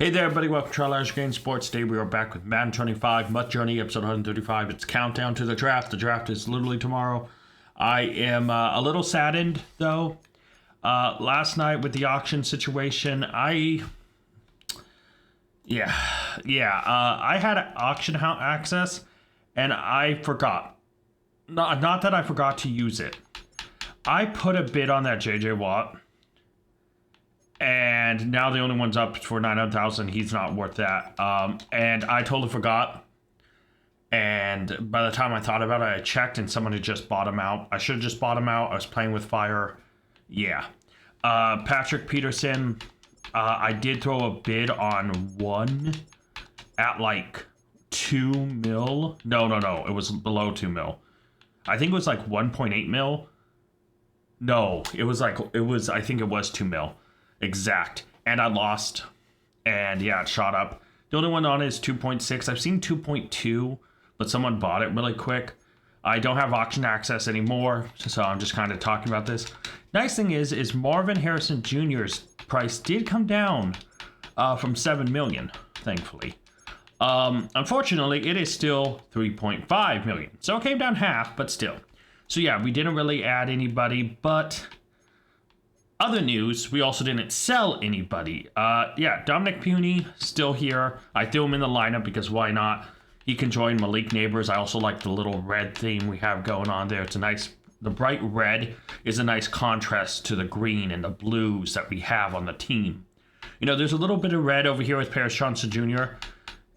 Hey there, everybody. Welcome to Trial Game Sports. Today we are back with Madden 25, MUT Journey, episode 135. It's countdown to the draft. The draft is literally tomorrow. I am a little saddened, though. Last night with the auction situation, I had auction access, and I forgot. Not that I forgot to use it. I put a bid on that J.J. Watt. And now the only one's up for 900,000. He's not worth that. And I totally forgot. And by the time I thought about it, I checked and someone had just bought him out. I should have just bought him out. I was playing with fire. Yeah. Patrick Peterson, I did throw a bid on one at like 2 mil. No. It was below 2 mil. I think it was like 1.8 mil. No, I think it was 2 mil. Exact. And I lost. And yeah, it shot up. The only one on it is 2.6. I've seen 2.2, but someone bought it really quick. I don't have auction access anymore, so I'm just kind of talking about this. Nice thing is Marvin Harrison Jr.'s price did come down from 7 million, thankfully. Unfortunately, it is still 3.5 million. So it came down half, but still. So yeah, we didn't really add anybody, but other news, we also didn't sell anybody. Dominic Puny, still here. I threw him in the lineup because why not? He can join Malik Neighbors. I also like the little red theme we have going on there. It's a nice, the bright red is a nice contrast to the green and the blues that we have on the team. You know, there's a little bit of red over here with Paris Johnson Jr.,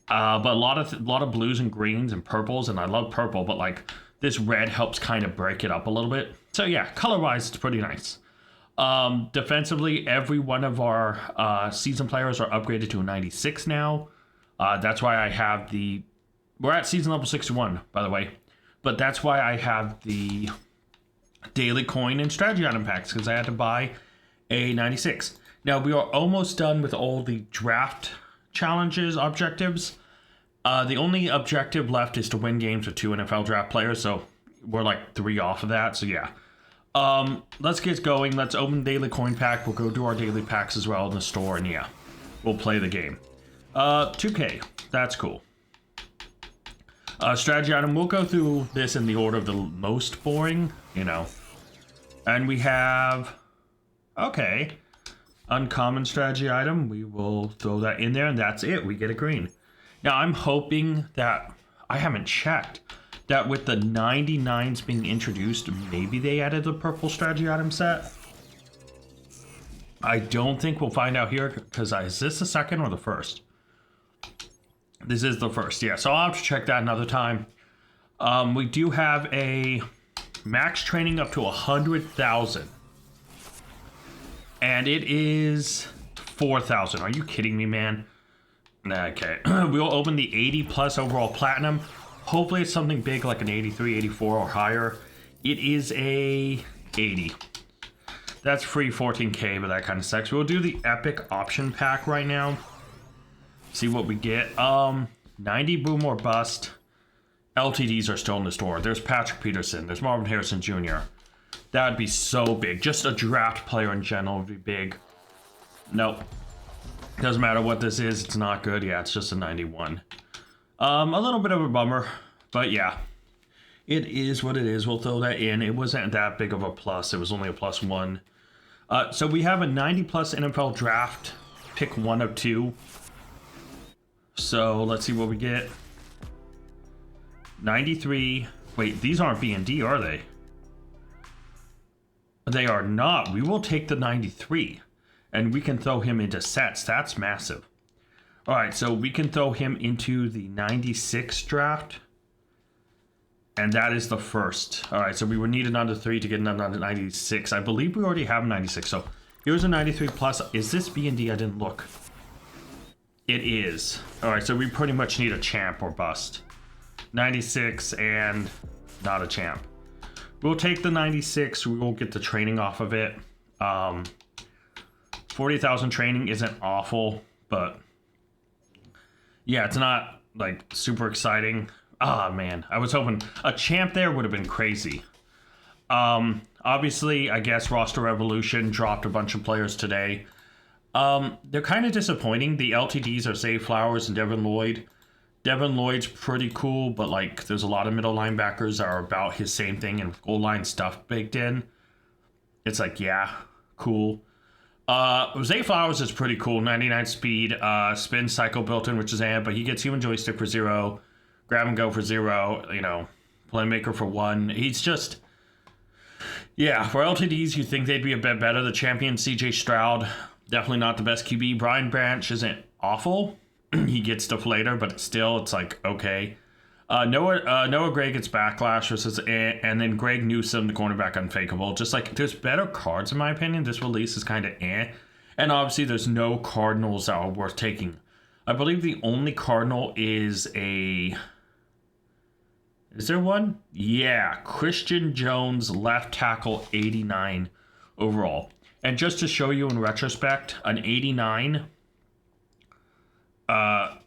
but a lot of blues and greens and purples, and I love purple, but like this red helps kind of break it up a little bit. So yeah, color-wise, it's pretty nice. Defensively, every one of our season players are upgraded to a 96 now. That's why I have we're at season level 61, by the way. But that's why I have the daily coin and strategy item packs, because I had to buy a 96. Now, we are almost done with all the draft challenges, objectives. The only objective left is to win games with 2 NFL draft players, so we're like 3 off of that, so yeah. Let's get going. Let's open the daily coin pack. We'll go do our daily packs as well in the store, and yeah, we'll play the game. 2K, that's cool. Strategy item, we'll go through this in the order of the most boring, you know. And we have, okay, uncommon strategy item. We will throw that in there, and that's it. We get a green. Now, I'm hoping that, I haven't checked, that with the 99s being introduced, maybe they added the purple strategy item set. I don't think we'll find out here, because is this the second or the first? This is the first, yeah. So I'll have to check that another time. We do have a max training up to 100,000. And it is 4,000. Are you kidding me, man? Okay. We'll open the 80 plus overall platinum. Hopefully it's something big like an 83, 84 or higher. It is a 80. That's free 14K, but that kind of sucks. We'll do the epic option pack right now. See what we get. 90 boom or bust. LTDs are still in the store. There's Patrick Peterson. There's Marvin Harrison Jr. That would be so big. Just a draft player in general would be big. Nope. Doesn't matter what this is. It's not good. Yeah, it's just a 91. A little bit of a bummer, but yeah, it is what it is. We'll throw that in. It wasn't that big of a plus. It was only a +1. So we have a 90 plus NFL draft. Pick 1 of 2. So let's see what we get. 93. Wait, these aren't B&D, are they? They are not. We will take the 93, and we can throw him into sets. That's massive. All right, so we can throw him into the 96 draft. And that is the first. All right, so we would need another 3 to get another 96. I believe we already have 96. So here's a 93 plus. Is this B&D? I didn't look. It is. All right, so we pretty much need a champ or bust. 96 and not a champ. We'll take the 96. We will get the training off of it. 40,000 training isn't awful, but yeah, it's not like super exciting. Ah, man, I was hoping a champ there would have been crazy. Obviously, I guess Roster Revolution dropped a bunch of players today. They're kind of disappointing. The LTDs are Zay Flowers and Devin Lloyd. Devin Lloyd's pretty cool, but like there's a lot of middle linebackers that are about his same thing and goal line stuff baked in. It's like, yeah, cool. Zay Flowers is pretty cool. 99 speed, spin cycle built in, which is amp, but he gets human joystick for 0, grab and go for 0, you know, playmaker for 1. He's just, yeah, for LTDs, you think they'd be a bit better. The champion CJ Stroud, definitely not the best QB. Brian Branch isn't awful. He gets deflator, but still, it's like, okay. Noah Gray gets backlash versus, and then Greg Newsome, the cornerback, unfakeable. Just like, there's better cards in my opinion. This release is kind of and obviously there's no Cardinals that are worth taking. I believe the only Cardinal is is there one? Yeah, Christian Jones, left tackle, 89 overall. And just to show you in retrospect, an 89.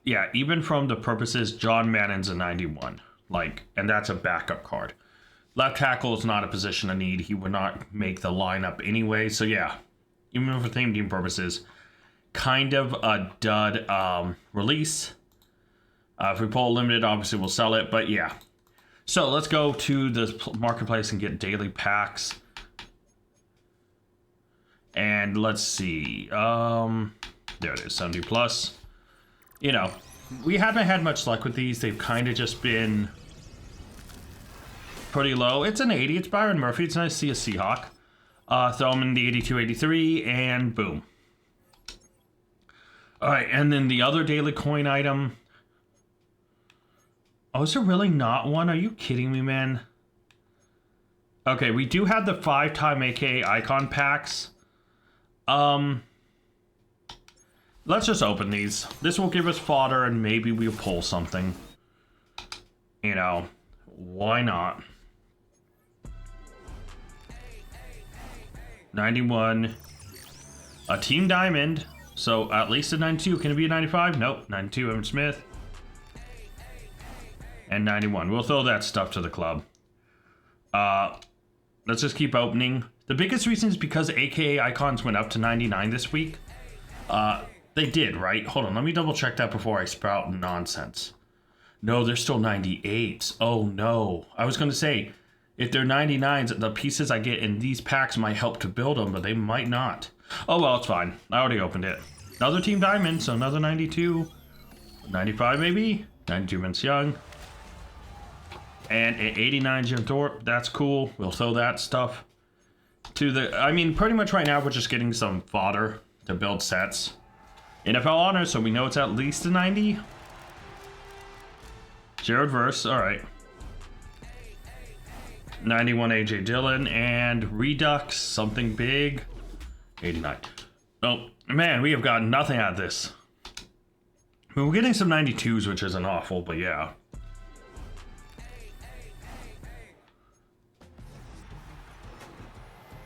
Yeah, even from the purposes, John Madden's a 91. Like, and that's a backup card. Left tackle is not a position of need. He would not make the lineup anyway. So yeah, even for theme team purposes, kind of a dud release. If we pull limited, obviously we'll sell it. But yeah. So let's go to the marketplace and get daily packs. And let's see. There it is, 70 plus. You know, we haven't had much luck with these. They've kind of just been pretty low. It's an 80. It's Byron Murphy. It's nice to see a Seahawk. Throw him in the 82, 83, and boom. All right, and then the other daily coin item. Oh, is there really not one? Are you kidding me, man? Okay, we do have the 5-time AKA icon packs. Let's just open these. This will give us fodder and maybe we'll pull something. You know, why not? 91. A team diamond. So at least a 92. Can it be a 95? Nope. 92, Evan Smith. And 91. We'll throw that stuff to the club. Let's just keep opening. The biggest reason is because AKA icons went up to 99 this week. They did, right? Hold on, let me double check that before I sprout nonsense. No, they're still 98s. Oh no. I was going to say, if they're 99s, the pieces I get in these packs might help to build them, but they might not. Oh well, it's fine. I already opened it. Another team diamond, so another 92. 95 maybe? 92 Vince Young. And an 89 Jim Thorpe. That's cool. We'll throw that stuff to the... I mean, pretty much right now we're just getting some fodder to build sets. NFL honors, so we know it's at least a 90. Jared Verse, all right. 91 AJ Dillon and Redux, something big. 89. Oh, man, we have gotten nothing out of this. I mean, we're getting some 92s, which isn't awful, but yeah.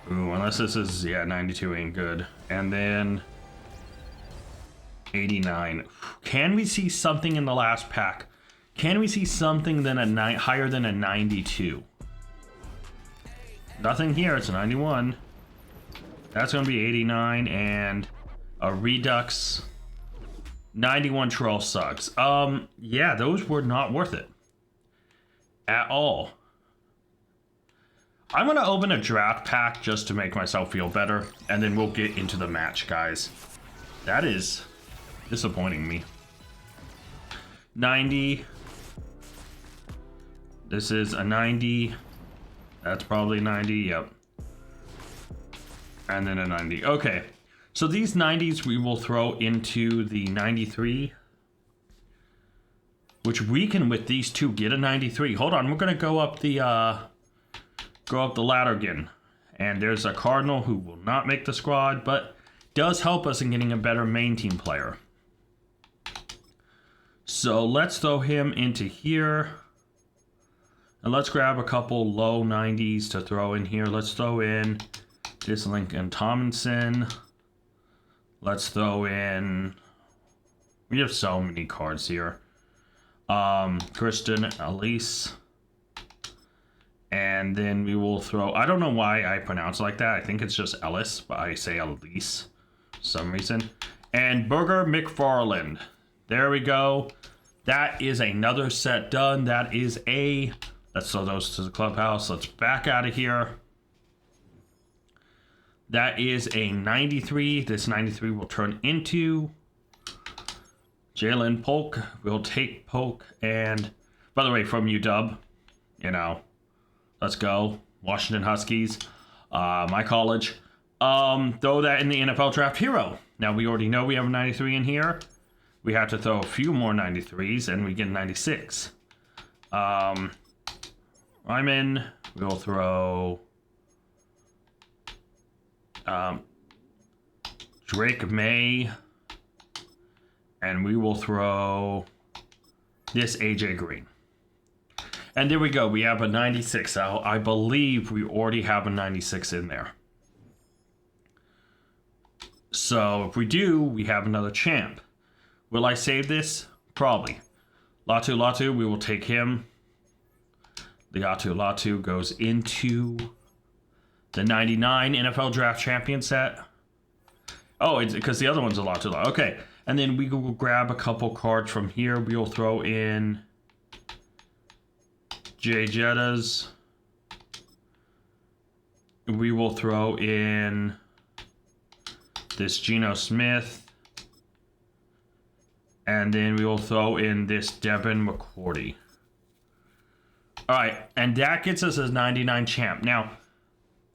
Ooh, unless this is, yeah, 92 ain't good. And then 89. Can we see something in the last pack? Can we see something higher than a 92? Nothing here. It's a 91. That's going to be 89 and a Redux. 91 Troll Suggs. Yeah, those were not worth it at all. I'm going to open a draft pack just to make myself feel better, and then we'll get into the match, guys. That is disappointing me. 90. This is a 90. That's probably 90, yep. And then a 90. Okay, so these 90s we will throw into the 93. Which we can, with these two, get a 93. Hold on, we're going to go up the ladder again. And there's a Cardinal who will not make the squad, but does help us in getting a better main team player. So let's throw him into here. And let's grab a couple low 90s to throw in here. Let's throw in this Lincoln Tomlinson. Let's throw in... We have so many cards here. Kristen Elise. And then we will throw... I don't know why I pronounce it like that. I think it's just Ellis, but I say Elise. some reason. And Burger McFarland. There we go. That is another set done. That is a... Let's throw those to the clubhouse. Let's back out of here. That is a 93. This 93 will turn into Jalen Polk. We'll take Polk. And by the way, from UW, you know, let's go. Washington Huskies, my college. Throw that in the NFL Draft Hero. Now, we already know we have a 93 in here. We have to throw a few more 93s, and we get a 96. Ryman, we'll throw Drake May, and we will throw this AJ Green. And there we go. We have a 96. I believe we already have a 96 in there. So if we do, we have another champ. Will I save this? Probably. Latu, we will take him. Latu goes into the 99 NFL Draft Champion set. Oh, it's because the other one's a Latu. Okay. And then we will grab a couple cards from here. We will throw in Jay Jettas. We will throw in this Geno Smith. And then we will throw in this Devin McCourty. All right, and that gets us a 99 champ. Now,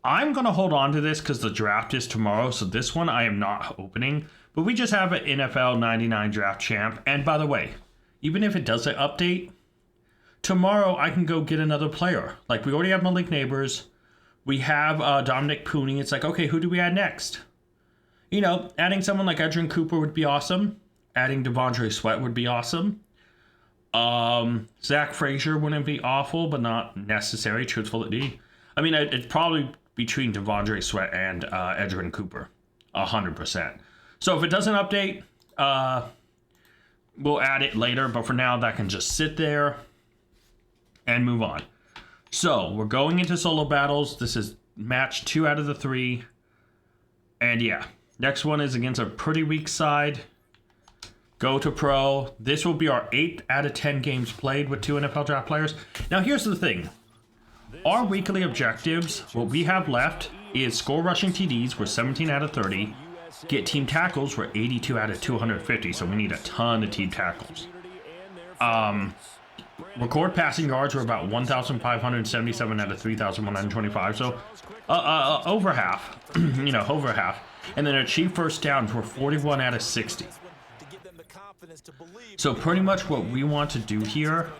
I'm going to hold on to this because the draft is tomorrow, so this one I am not opening. But we just have an NFL 99 draft champ. And by the way, even if it doesn't update, tomorrow I can go get another player. Like, we already have Malik Neighbors. We have Dominic Pooney. It's like, okay, who do we add next? You know, adding someone like Edgerrin Cooper would be awesome. Adding Devondre Sweat would be awesome. Zach Frazier wouldn't be awful, but not necessary, truthfully. I mean, it's probably between Devondre Sweat and Edgerrin Cooper, 100%. So if it doesn't update, we'll add it later. But for now, that can just sit there and move on. So we're going into solo battles. This is match 2 out of the 3. And yeah, next one is against a pretty weak side. Go to pro. This will be our 8th out of 10 games played with 2 NFL draft players. Now, here's the thing. Our weekly objectives, what we have left is score rushing TDs. We're 17 out of 30. Get team tackles. We're 82 out of 250. So we need a ton of team tackles. Record passing yards. We're about 1,577 out of 3,125. So over half. You know, over half. And then achieve first downs. We're 41 out of 60. So pretty much what we want to do here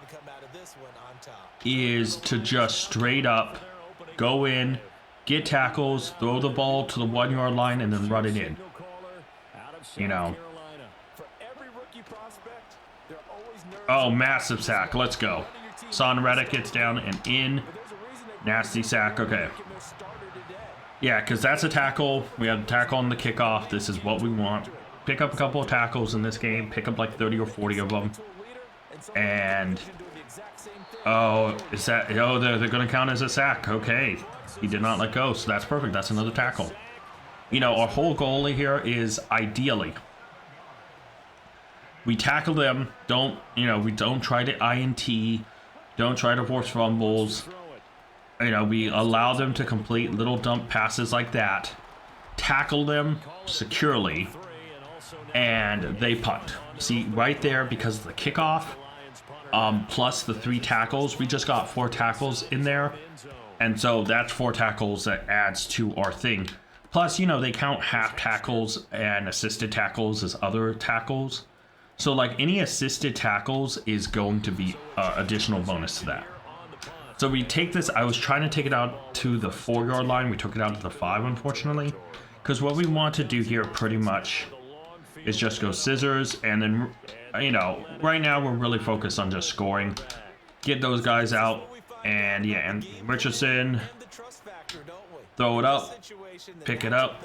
is to just straight up go in, get tackles, throw the ball to the 1-yard line, and then run it in. You know. Oh, massive sack. Let's go. Son Reddick gets down and in. Nasty sack. Okay. Yeah, because that's a tackle. We have a tackle on the kickoff. This is what we want. Pick up a couple of tackles in this game. Pick up like 30 or 40 of them. And... oh, is that... oh, they're going to count as a sack. Okay. He did not let go, so that's perfect. That's another tackle. You know, our whole goal here is ideally... we tackle them. Don't, you know, we don't try to INT. Don't try to force fumbles. You know, we allow them to complete little dump passes like that. Tackle them securely. And they punt. See, right there, because of the kickoff, plus the 3 tackles, we just got 4 tackles in there. And so that's 4 tackles that adds to our thing. Plus, you know, they count half tackles and assisted tackles as other tackles. So, like, any assisted tackles is going to be additional bonus to that. So we take this, I was trying to take it out to the 4-yard line. We took it out to the 5, unfortunately. Because what we want to do here pretty much is just go scissors. And then, you know, right now we're really focused on just scoring. Get those guys out. And, yeah, and Richardson, throw it up, pick it up.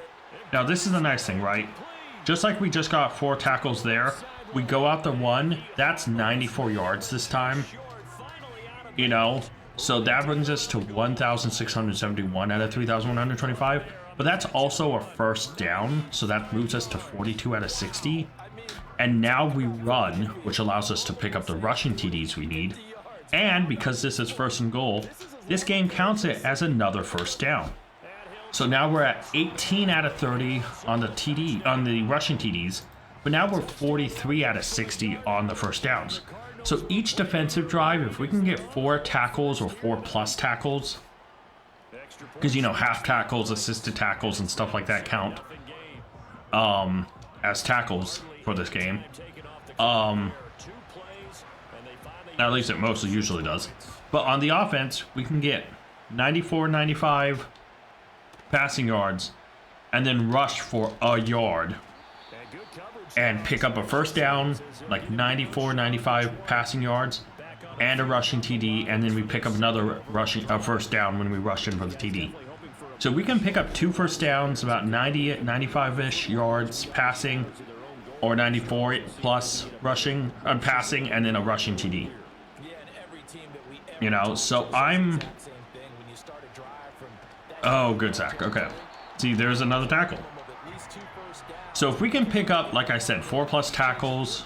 Now, this is the nice thing, right? Just like we just got 4 tackles there, we go out the 1. That's 94 yards this time. You know, so that brings us to 1,671 out of 3,125. but that's also a first down, so that moves us to 42 out of 60. And now we run, which allows us to pick up the rushing TDs we need. And because this is first and goal, this game counts it as another first down. So now we're at 18 out of 30 on the rushing TDs, but now we're 43 out of 60 on the first downs. So each defensive drive, if we can get 4 tackles or 4+ tackles, because you know half tackles, assisted tackles, and stuff like that count as tackles for this game. At least it mostly usually does. But on the offense, we can get 94, 95 passing yards and then rush for a yard and pick up a first down, like 94, 95 passing yards and a rushing TD, and then we pick up another first down when we rush in for the TD. So we can pick up 2 first downs, about 90, 95-ish yards passing, or 94 plus rushing, passing, and then a rushing TD. You know, so I'm... Oh, good sack. Okay. See, there's another tackle. So if we can pick up, like I said, 4+ tackles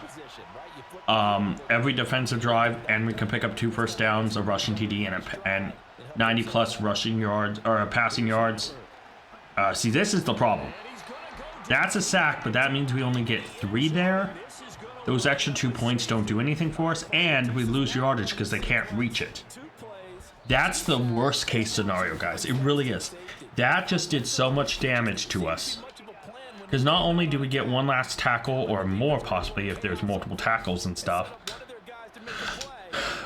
every defensive drive, and we can pick up 2 first downs, a rushing TD, and 90+ rushing yards, or passing yards. See, this is the problem. That's a sack, but that means we only get 3 there. Those extra 2 points don't do anything for us, and we lose yardage because they can't reach it. That's the worst case scenario, guys. It really is. That just did so much damage to us. Because not only do we get 1 last tackle, or more possibly if there's multiple tackles and stuff.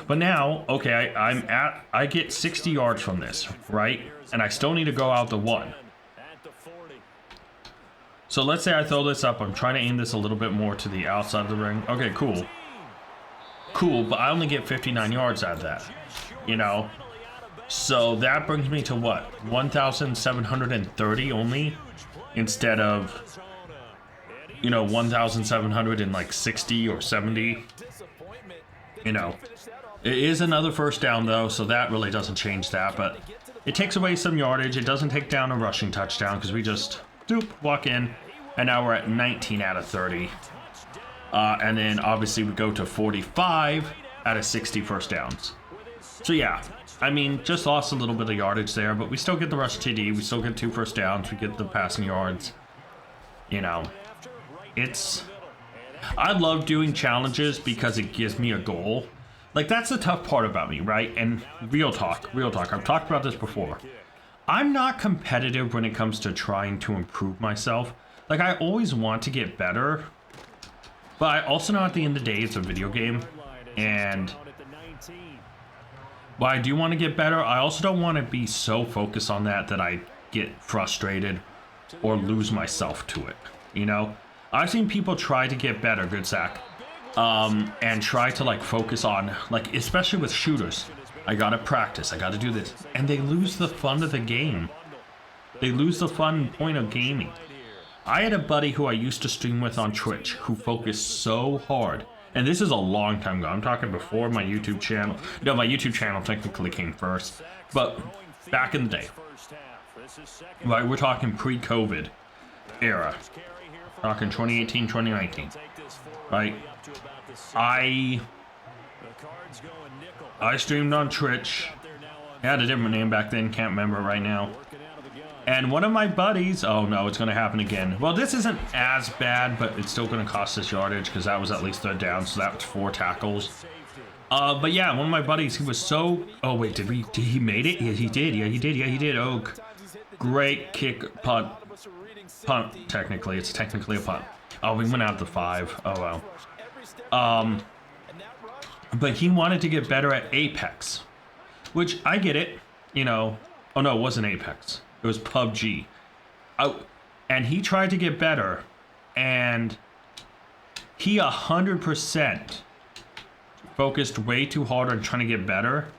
But now, okay, I get 60 yards from this, right? And I still need to go out the 1. So let's say I throw this up. I'm trying to aim this a little bit more to the outside of the ring. Okay, cool. Cool, but I only get 59 yards out of that. You know? So that brings me to what? 1,730 only? Instead of, you know, 1,760 or 70. You know. It is another first down, though, so that really doesn't change that. But it takes away some yardage. It doesn't take down a rushing touchdown because we just... Doop, walk in, and now we're at 19 out of 30. And then obviously we go to 45 out of 60 first downs. So yeah, I mean, just lost a little bit of yardage there, but we still get the rush TD, we still get 2 first downs, we get the passing yards. You know, I love doing challenges because it gives me a goal. Like, that's the tough part about me, right? And real talk, I've talked about this before. I'm not competitive when it comes to trying to improve myself. Like, I always want to get better, but I also know at the end of the day it's a video game, and while I do want to get better, I also don't want to be so focused on that I get frustrated or lose myself to it, you know? I've seen people try to get better, good sack, and try to, like, focus on, like, especially with shooters. I gotta practice, I gotta do this. And they lose the fun of the game. They lose the fun point of gaming. I had a buddy who I used to stream with on Twitch who focused so hard. And this is a long time ago. I'm talking before my YouTube channel. No, my YouTube channel technically came first. But back in the day. Right, we're talking pre-COVID era. Talking 2018, 2019. Right? I streamed on Twitch. I had a different name back then, can't remember it right now. And one of my buddies, oh no, it's going to happen again. Well, this isn't as bad, but it's still going to cost us yardage because that was at least 3rd down, so that was 4 tackles. But yeah, one of my buddies, he was so... Oh wait, did he made it? Yeah, he did. Yeah, he did. Oh, great kick, punt. Punt, technically. It's technically a punt. Oh, we went out to 5. Oh well. But he wanted to get better at Apex, which I get it, you know. Oh no, it wasn't Apex. It was PUBG. And he tried to get better, and he 100% focused way too hard on trying to get better,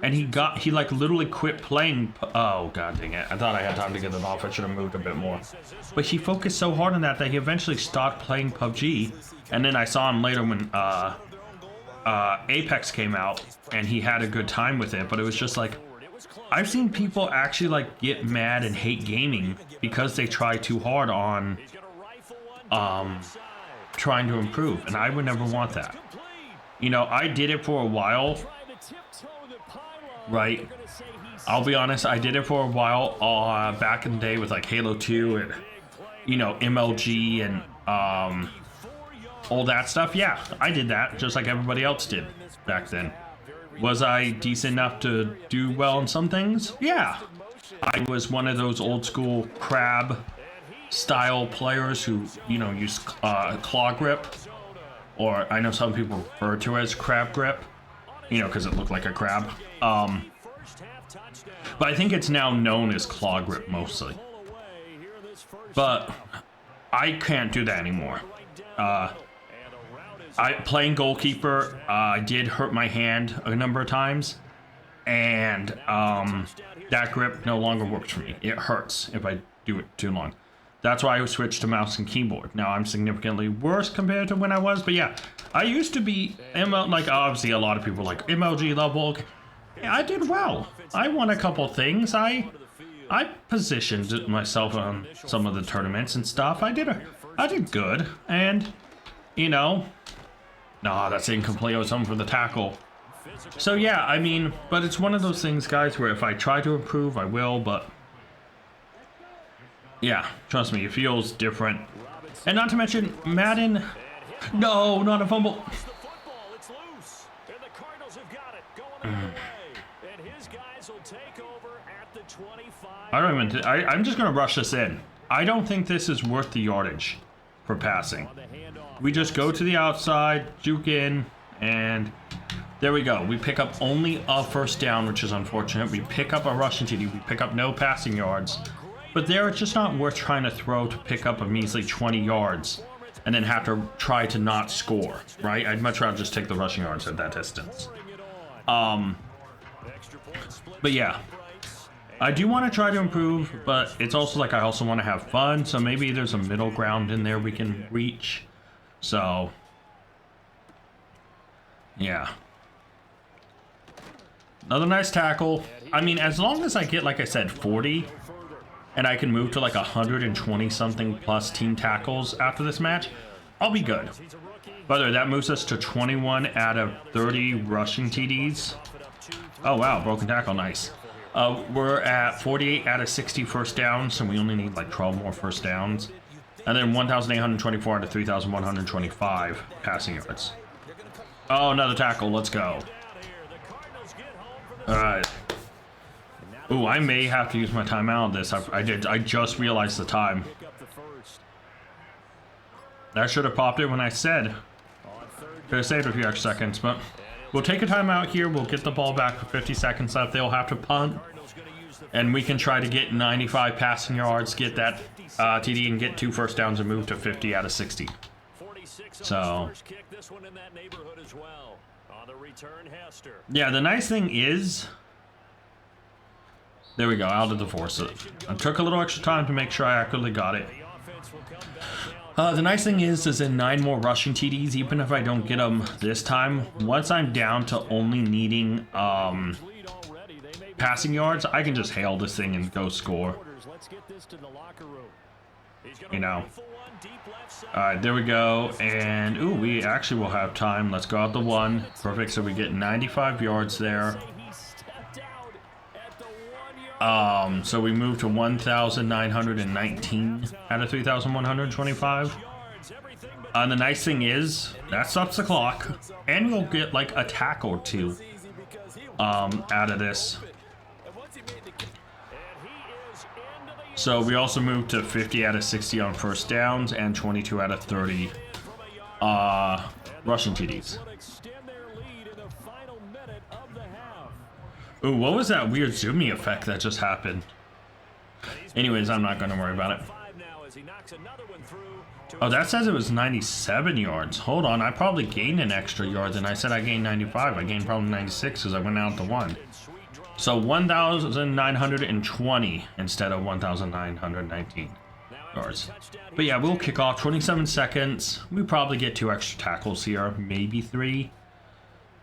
and he like literally quit playing. Oh god dang it! I thought I had time to get it off. I should have moved a bit more. But he focused so hard on that he eventually stopped playing PUBG, and then I saw him later when Apex came out, and he had a good time with it, but it was just like, I've seen people actually like get mad and hate gaming because they try too hard on trying to improve, and I would never want that. You know, I did it for a while, right? I'll be honest, I did it for a while back in the day with like Halo 2 and, you know, MLG and all that stuff. Yeah, I did that just like everybody else did back then. Was I decent enough to do well in some things? Yeah. I was one of those old school crab style players who, you know, use claw grip, or I know some people refer to it as crab grip, you know, because it looked like a crab. But I think it's now known as claw grip mostly. But I can't do that anymore. Playing goalkeeper, I did hurt my hand a number of times, and that grip no longer works for me. It hurts if I do it too long. That's why I switched to mouse and keyboard. Now I'm significantly worse compared to when I was, but yeah, I used to be like obviously a lot of people like MLG level. Yeah, I did well. I won a couple things. I positioned myself on some of the tournaments and stuff. I did good, and you know, nah, that's incomplete. I was something for the tackle. So yeah, I mean, but it's one of those things, guys, where if I try to improve, I will, but yeah, trust me, it feels different. And not to mention, Madden, no, not a fumble. I don't even, I'm just gonna rush this in. I don't think this is worth the yardage for passing. We just go to the outside, juke in, and there we go. We pick up only a first down, which is unfortunate. We pick up a rushing TD. We pick up no passing yards. But there, it's just not worth trying to throw to pick up a measly 20 yards and then have to try to not score, right? I'd much rather just take the rushing yards at that distance. But yeah, I do want to try to improve, but it's also like I also want to have fun, so maybe there's a middle ground in there we can reach. So, yeah. Another nice tackle. I mean, as long as I get, like I said, 40, and I can move to like 120 something plus team tackles after this match, I'll be good. Whether that moves us to 21 out of 30 rushing TDs. Oh wow, broken tackle, nice. We're at 48 out of 60 first downs, so we only need like 12 more first downs. And then 1,824 out of 3,125 passing yards. Oh, another tackle, let's go. Alright. Ooh, I may have to use my timeout on this. I just realized the time. That should have popped it when I said. Could have saved a few extra seconds, but we'll take a timeout here. We'll get the ball back for 50 seconds left. They'll have to punt. And we can try to get 95 passing yards, get that TD, and get 2 first downs and move to 50 out of 60. So, yeah, the nice thing is, there we go, out of the force. I took a little extra time to make sure I accurately got it. The nice thing is in 9 more rushing TDs, even if I don't get them this time, once I'm down to only needing passing yards, I can just hail this thing and go score. You know. Alright, there we go. And, ooh, we actually will have time. Let's go out the 1. Perfect, so we get 95 yards there. So we move to 1,919 out of 3,125. And the nice thing is, that stops the clock. And we'll get, like, a tackle or 2 out of this. So we also moved to 50 out of 60 on first downs and 22 out of 30 rushing TDs. Ooh, what was that weird zooming effect that just happened? Anyways, I'm not going to worry about it. Oh, that says it was 97 yards. Hold on, I probably gained an extra yard than I said I gained 95. I gained probably 96 because I went out to 1. So 1,920 instead of 1,919 yards. But yeah, we'll kick off 27 seconds. We probably get 2 extra tackles here, maybe 3.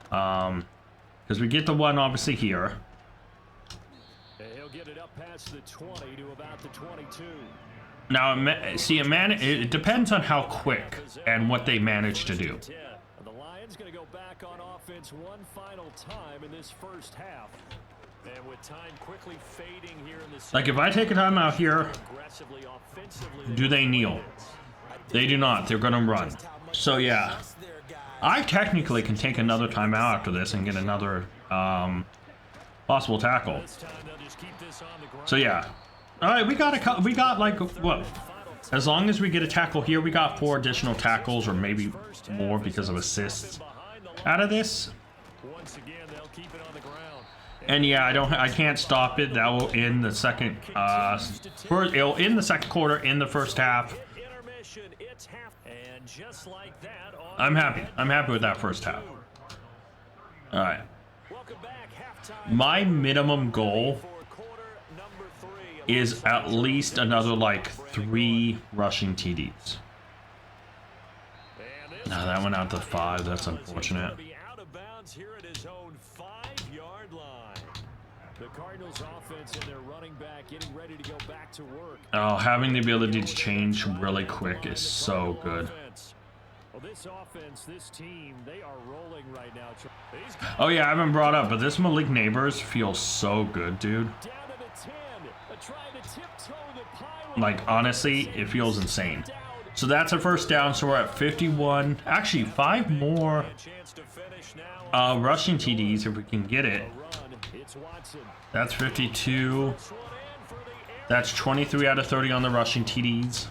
Because we get the 1 obviously here. He'll get it up past the 20 to about the 22. Now, see, it depends on how quick and what they manage to do. The Lions going to go back on offense one final time in this first half. And with time quickly fading here in the like, if I take a time out here, do they kneel? They do not. They're going to run. So, yeah. I technically can take another timeout after this and get another possible tackle. So, yeah. All right, we got like, what? As long as we get a tackle here, we got 4 additional tackles, or maybe more because of assists out of this. And yeah, I can't stop it. That will end the second it'll end the second quarter in the first half. I'm happy with that first half. All right. My minimum goal is at least another like 3 rushing TDs. Now that went out to 5. That's unfortunate. Oh, having the ability to change really quick is so good. Oh yeah, I haven't brought up, but this Malik Neighbors feels so good, dude. Like, honestly, it feels insane. So that's a first down, so we're at 51. Actually, 5 more rushing TDs if we can get it. That's 52. That's 23 out of 30 on the rushing TDs.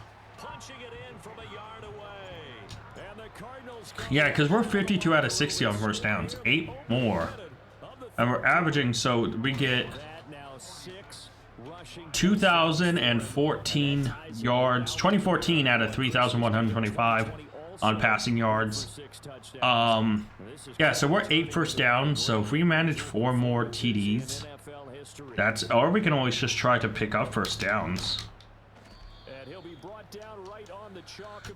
Yeah, because we're 52 out of 60 on first downs. 8 more. And we're averaging, so we get 2,014 yards. 2014 out of 3,125 on passing yards. Yeah, so we're 8 first downs. So if we manage 4 more TDs, that's, or we can always just try to pick up first downs.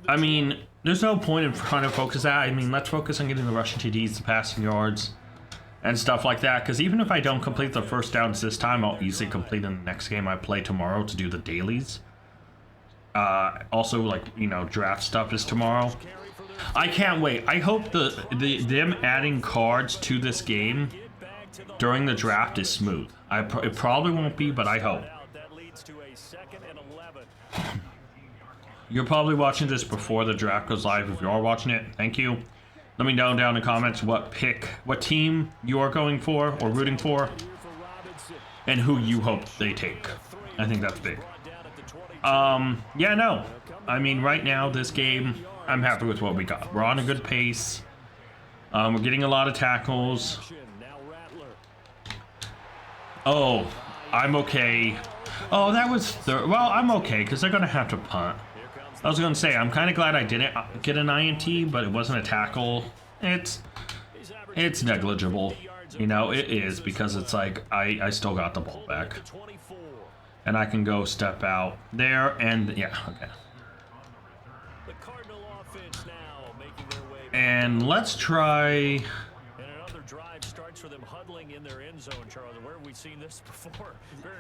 I mean, there's no point in trying to focus that. I mean, let's focus on getting the rushing TDs, the passing yards, and stuff like that. Because even if I don't complete the first downs this time, I'll easily complete in the next game I play tomorrow to do the dailies. Also, like, you know, draft stuff is tomorrow. I can't wait. I hope them adding cards to this game during the draft is smooth. It probably won't be, but I hope. You're probably watching this before the draft goes live. If you are watching it, thank you. Let me know down in the comments what team you are going for or rooting for, and who you hope they take. I think that's big. Yeah, no. I mean, right now, this game, I'm happy with what we got. We're on a good pace. We're getting a lot of tackles. Oh, I'm okay. Oh, that was third. Well, I'm okay, because they're going to have to punt. I was going to say, I'm kind of glad I didn't get an INT, but it wasn't a tackle. It's negligible. You know, it is, because it's like, I still got the ball back. And I can go step out there, and yeah, okay. And let's try...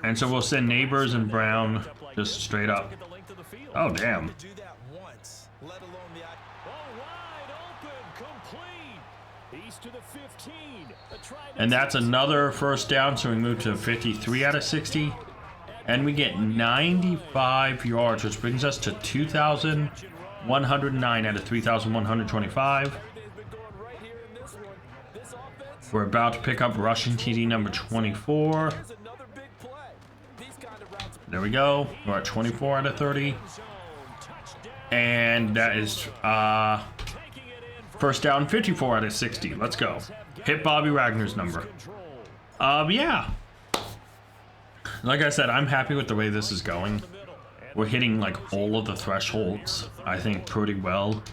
And so we'll send Neighbors and Brown just straight up. Oh, damn. And that's another first down, so we move to 53 out of 60. And we get 95 yards, which brings us to 2,109 out of 3,125. We're about to pick up rushing TD number 24. There we go. We're at 24 out of 30. And that is first down, 54 out of 60. Let's go. Hit Bobby Wagner's number. Yeah. Like I said, I'm happy with the way this is going. We're hitting like all of the thresholds, I think, pretty well.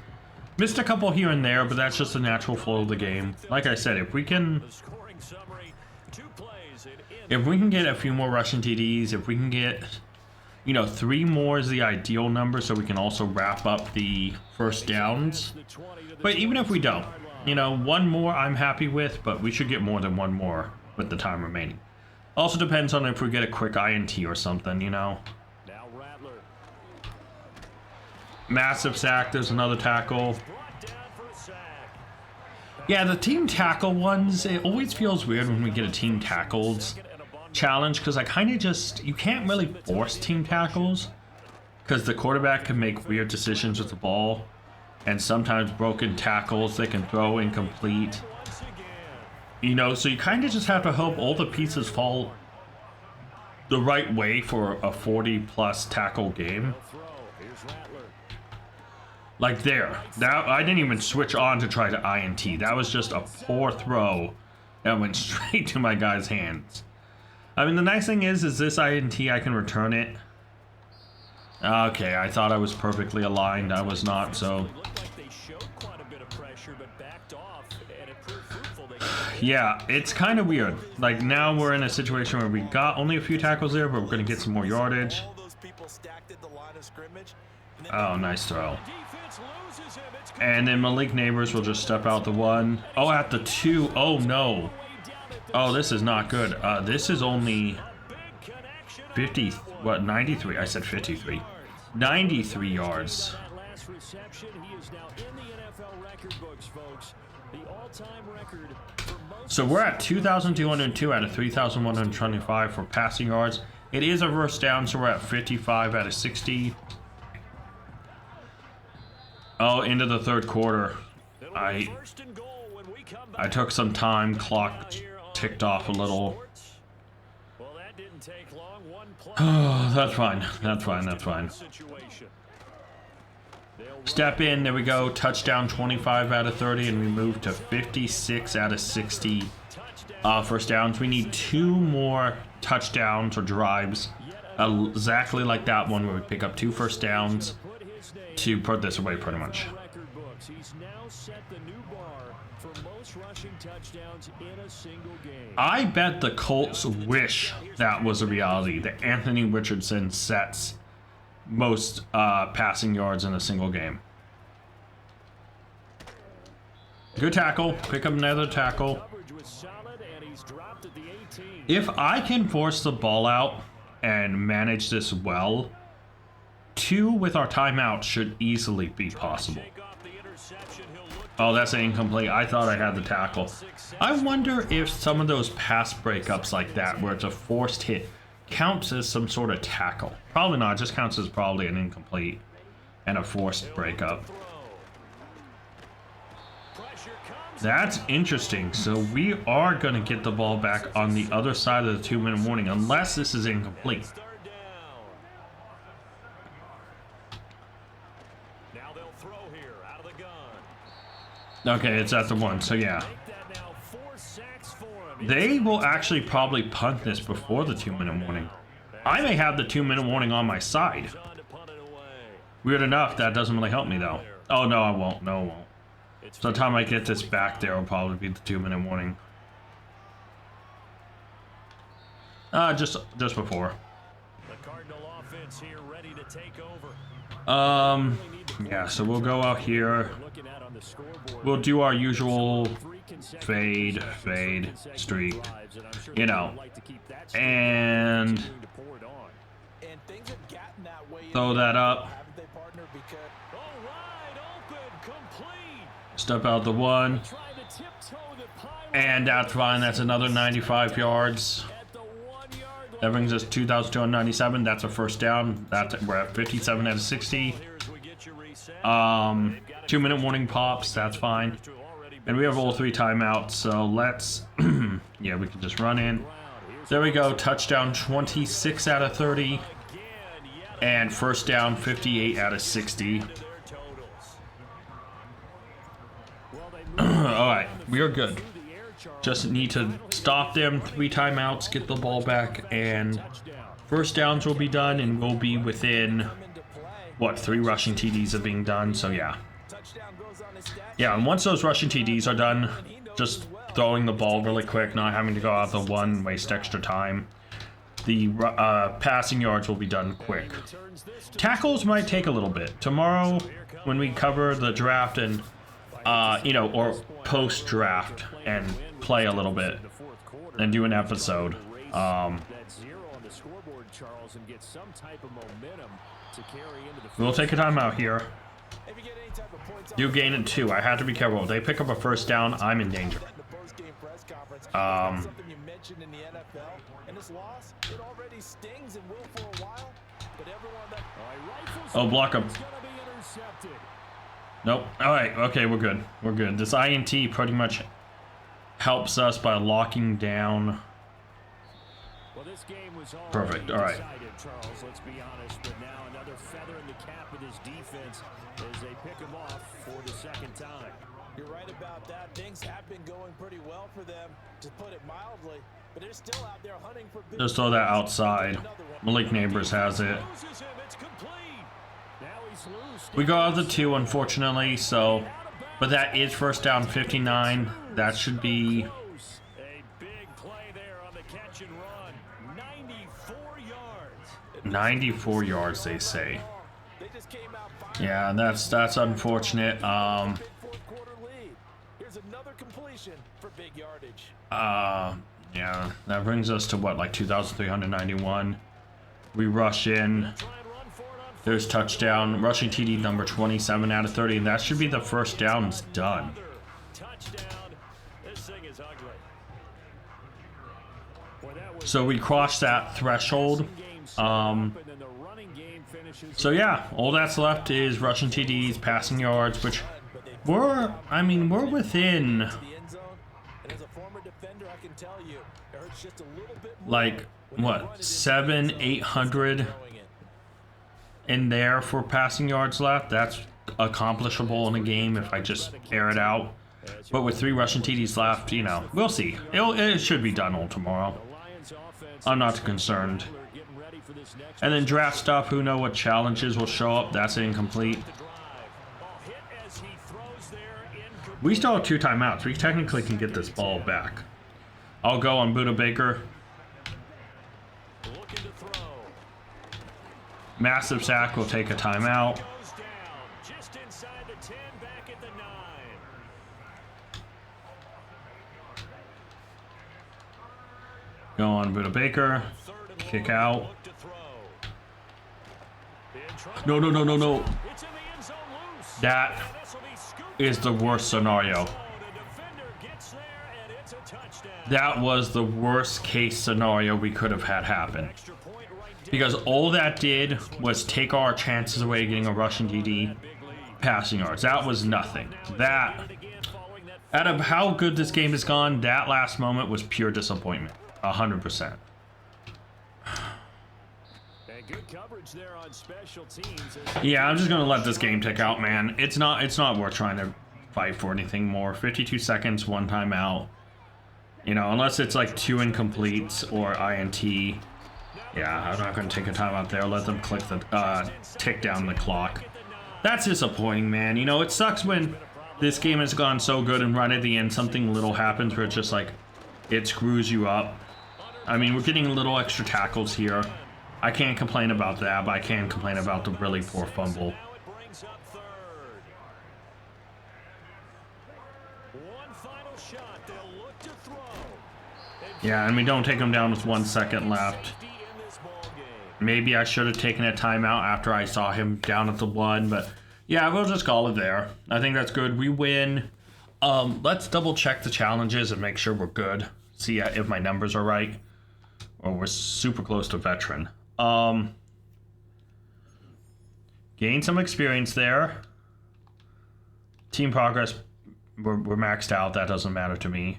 Missed a couple here and there, but that's just the natural flow of the game. Like I said, if we can get a few more rushing TDs, if we can get, you know, 3 more is the ideal number, so we can also wrap up the first downs. But even if we don't, you know, 1 more I'm happy with, but we should get more than 1 more with the time remaining. Also depends on if we get a quick INT or something, you know. Now Rattler. Massive sack. There's another tackle. Brought down for a sack. Yeah, the team tackle ones, it always feels weird when we get a team tackles challenge, because I kind of just, you can't really force team tackles, because the quarterback can make weird decisions with the ball, and sometimes broken tackles, they can throw incomplete. You know, so you kind of just have to hope all the pieces fall the right way for a 40-plus tackle game. Like there. That, I didn't even switch on to try to INT. That was just a poor throw that went straight to my guy's hands. I mean, the nice thing is this INT, I can return it. Okay, I thought I was perfectly aligned. I was not, so... Yeah, it's kind of weird. Like, now we're in a situation where we got only a few tackles there, but we're going to get some more yardage. Oh, nice throw. And then Malik Neighbors will just step out the 1. Oh, at the 2. Oh, no. Oh, this is not good. This is only 50... What, 93? I said 53. 93 yards. So we're at 2,202 out of 3,125 for passing yards. It is a first down, so we're at 55 out of 60. Oh, into the third quarter. I took some time. Clock ticked off a little. Oh, that's fine. That's fine. That's fine. Step in. There we go. Touchdown 25 out of 30, and we move to 56 out of 60 first downs. We need 2 more touchdowns or drives, exactly like that one where we pick up 2 first downs to put this away pretty much. I bet the Colts wish that was a reality, that Anthony Richardson sets most passing yards in a single game. Good tackle. Pick up another tackle. If I can force the ball out and manage this well, 2 with our timeout should easily be possible. Oh, that's an incomplete. I thought I had the tackle. I wonder if some of those pass breakups like that, where it's a forced hit, counts as some sort of tackle. Probably not. It just counts as probably an incomplete and a forced breakup. That's interesting. So we are going to get the ball back on the other side of the 2-minute warning, unless this is incomplete. Okay, it's at the 1, so yeah. They will actually probably punt this before the 2-minute warning. I may have the 2-minute warning on my side. Weird enough, that doesn't really help me though. Oh, no, I won't. No, I won't. So the time I get this back, there will probably be the 2-minute warning. Just before. Yeah, so we'll go out here. We'll do our usual fade, streak, you know, and throw that up. Step out the 1. And that's fine. That's another 95 yards. That brings us 2,297. That's a first down. We're at 57 out of 60. 2-minute warning pops. That's fine. And we have all 3 timeouts. So let's... yeah, we can just run in. There we go. Touchdown 26 out of 30. And first down 58 out of 60. Alright, we are good. Just need to stop them, 3 timeouts, get the ball back, and first downs will be done, and we'll be within, what, 3 rushing TDs of being done, so yeah. Yeah, and once those rushing TDs are done, just throwing the ball really quick, not having to go out the 1, waste extra time. The passing yards will be done quick. Tackles might take a little bit. Tomorrow, when we cover the draft and you know, or post-draft and play a little bit and do an episode, that 0 on the scoreboard, Charles, and get some type of momentum to carry into the. We'll take a timeout here. You gain it 2. I have to be careful. If they pick up a first down, I'm in danger. Something you mentioned in the NFL, and this loss, it already stings and will for a while. But everyone that oh, block him. Nope. All right. Okay, we're good. We're good. This INT pretty much helps us by locking down. Well, this game was perfect. All right. Charles, let's be honest, but now another feather in the cap of his defense as they pick him off for the second time. You're right about that. Things have been going pretty well for them, to put it mildly, but they're still out there hunting for big. Just throw that outside. Malik Neighbors has it. We go out of the 2, unfortunately, so, but that is first down 59. That should be a big play there on the catch and run. 94 yards. 94 yards, they say. Yeah, that's unfortunate. Yeah, that brings us to what, like 2,391. We rush in. There's touchdown. Rushing TD number 27 out of 30, and that should be the first down. It's done. So we crossed that threshold. So yeah, all that's left is rushing TDs, passing yards, which we're within like what, 700-800 in there for passing yards left. That's accomplishable in a game if I just air it out. But with 3 rushing TDs left, you know, we'll see. It should be done all tomorrow. I'm not concerned. And then draft stuff, who knows what challenges will show up. That's incomplete. We still have 2 timeouts. We technically can get this ball back. I'll go on Buda Baker. Massive sack will take a timeout. Go on Buda Baker. Kick out. No. That is the worst scenario. That was the worst case scenario we could have had happen. Because all that did was take our chances away getting a rushing TD, passing yards. That was nothing. That, out of how good this game has gone, that last moment was pure disappointment. 100%. Yeah, I'm just gonna let this game tick out, man. It's not worth trying to fight for anything more. 52 seconds, 1 timeout. You know, unless it's like 2 incompletes or INT. Yeah, I'm not gonna take a timeout there. Let them click the tick down the clock. That's disappointing, man. You know, it sucks when this game has gone so good and right at the end something little happens where it's just like it screws you up. I mean, we're getting little extra tackles here. I can't complain about that, but I can complain about the really poor fumble. Yeah, and we don't take them down with 1 second left. Maybe I should have taken a timeout after I saw him down at the 1, but yeah, we'll just call it there. I think that's good. We win. Let's double check the challenges and make sure we're good. See if my numbers are right. Or we're super close to veteran. Gain some experience there. Team progress, we're maxed out. That doesn't matter to me.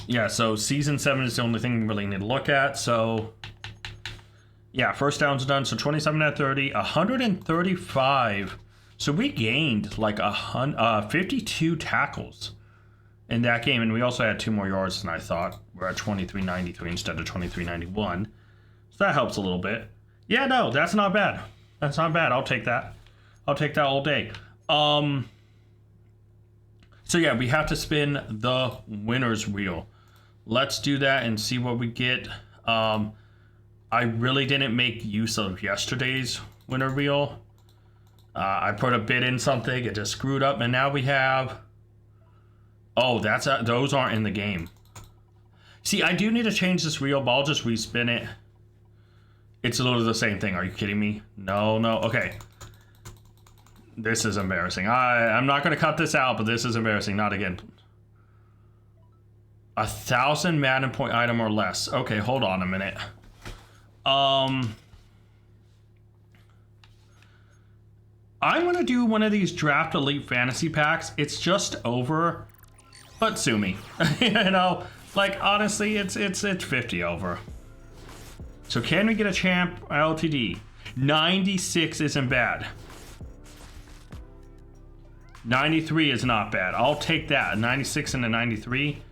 Yeah, so season 7 is the only thing we really need to look at. So yeah, first down's done. So 27 out of 30, 135. So we gained like 52 tackles in that game, and we also had 2 more yards than I thought. We're at 23.93 instead of 23.91. So that helps a little bit. Yeah, no, that's not bad. That's not bad. I'll take that. I'll take that all day. So yeah, we have to spin the winner's wheel. Let's do that and see what we get. I really didn't make use of yesterday's winner wheel. I put a bid in something, it just screwed up, and now we have Oh, those aren't in the game. See, I do need to change this reel, but I'll just respin it. It's literally the same thing. Are you kidding me? No. Okay. This is embarrassing. I'm not going to cut this out, but this is embarrassing. Not again. 1,000 Madden point item or less. Okay, hold on a minute. I'm going to do one of these Draft Elite Fantasy Packs. It's just over. But sue me. You know, like, honestly, it's 50 over. So can we get a champ LTD? 96 isn't bad. 93 is not bad. I'll take that. 96 and a 93.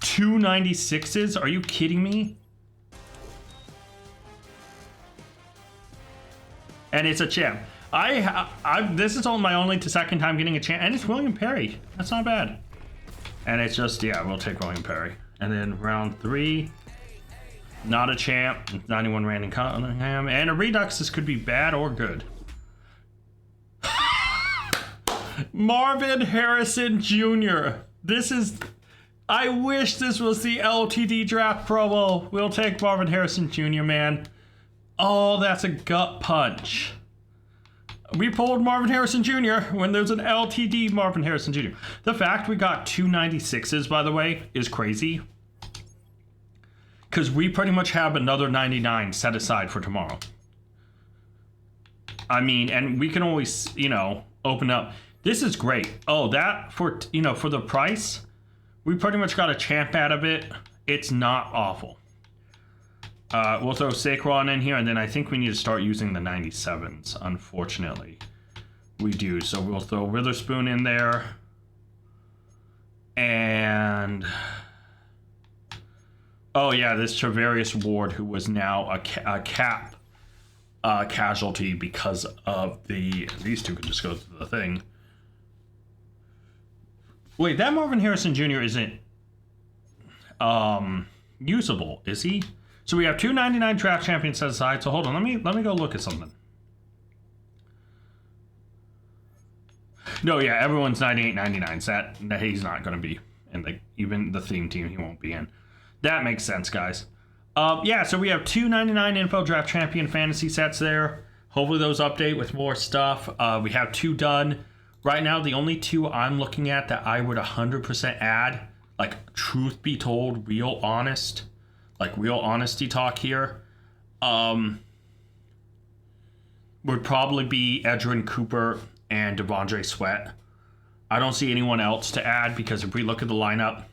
2 96s? Are you kidding me? And it's a champ. This is my only second time getting a champ, and it's William Perry. That's not bad. And it's just, yeah, we'll take William Perry. And then round 3, not a champ. 91 Randy Cunningham, and a Redux. This could be bad or good. Marvin Harrison Jr. This is. I wish this was the LTD draft promo. We'll take Marvin Harrison Jr., man. Oh, that's a gut punch. We pulled Marvin Harrison Jr. when there's an LTD Marvin Harrison Jr. The fact we got 2 96s, by the way, is crazy. Because we pretty much have another 99 set aside for tomorrow. I mean, and we can always, you know, open up. This is great. Oh, that for, you know, for the price, we pretty much got a champ out of it. It's not awful. We'll throw Saquon in here, and then I think we need to start using the 97s, unfortunately. We do, so we'll throw Witherspoon in there. And... oh, yeah, this Travarius Ward, who was now a cap casualty because of the... these two could just go through the thing. Wait, that Marvin Harrison Jr. isn't usable, is he? So we have 2 99 draft champions set aside. So hold on, let me go look at something. No, yeah, everyone's 98 99 set. He's not going to be in even the theme team. He won't be in. That makes sense, guys. Yeah, so we have 2 99 info draft champion fantasy sets there. Hopefully those update with more stuff. We have 2 done. Right now, the only 2 I'm looking at that I would 100% add, like, truth be told, real honest, like real honesty talk here, would probably be Edgerrin Cooper and Devondre Sweat. I don't see anyone else to add because if we look at the lineup,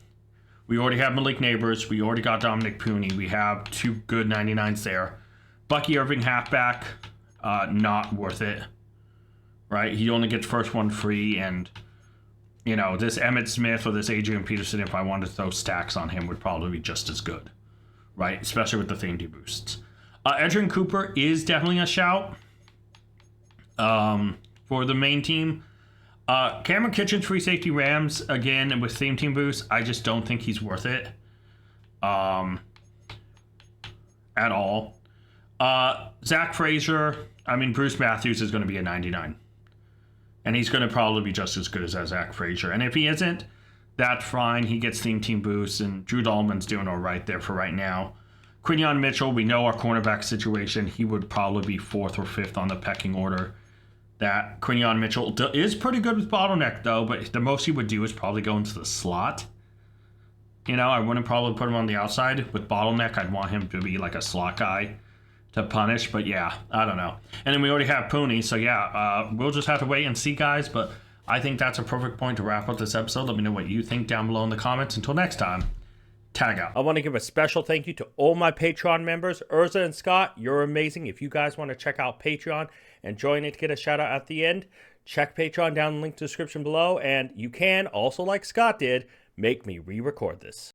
we already have Malik Neighbors, we already got Dominic Pooney, we have 2 good 99s there. Bucky Irving halfback, not worth it, right? He only gets first one free, and you know, this Emmitt Smith or this Adrian Peterson, if I wanted to throw stacks on him, would probably be just as good. Right, especially with the theme boosts. Edgerrin Cooper is definitely a shout for the main team. Cameron Kitchens, free safety Rams, again, with theme team boosts. I just don't think he's worth it at all. Zach Frazier, I mean, Bruce Matthews is going to be a 99. And he's going to probably be just as good as Zach Frazier. And if he isn't, that's fine. He gets theme team boosts, and Drew Dahlman's doing all right there for right now. Quinion Mitchell, we know our cornerback situation. He would probably be 4th or 5th on the pecking order. That Quinion Mitchell is pretty good with bottleneck, though, but the most he would do is probably go into the slot. You know, I wouldn't probably put him on the outside. With bottleneck, I'd want him to be like a slot guy to punish, but yeah, I don't know. And then we already have Pooney, so yeah, we'll just have to wait and see, guys, but I think that's a perfect point to wrap up this episode. Let me know what you think down below in the comments. Until next time, tag out. I want to give a special thank you to all my Patreon members. Urza and Scott, you're amazing. If you guys want to check out Patreon and join it to get a shout out at the end, check Patreon down in the link description below. And you can, also like Scott did, make me re-record this.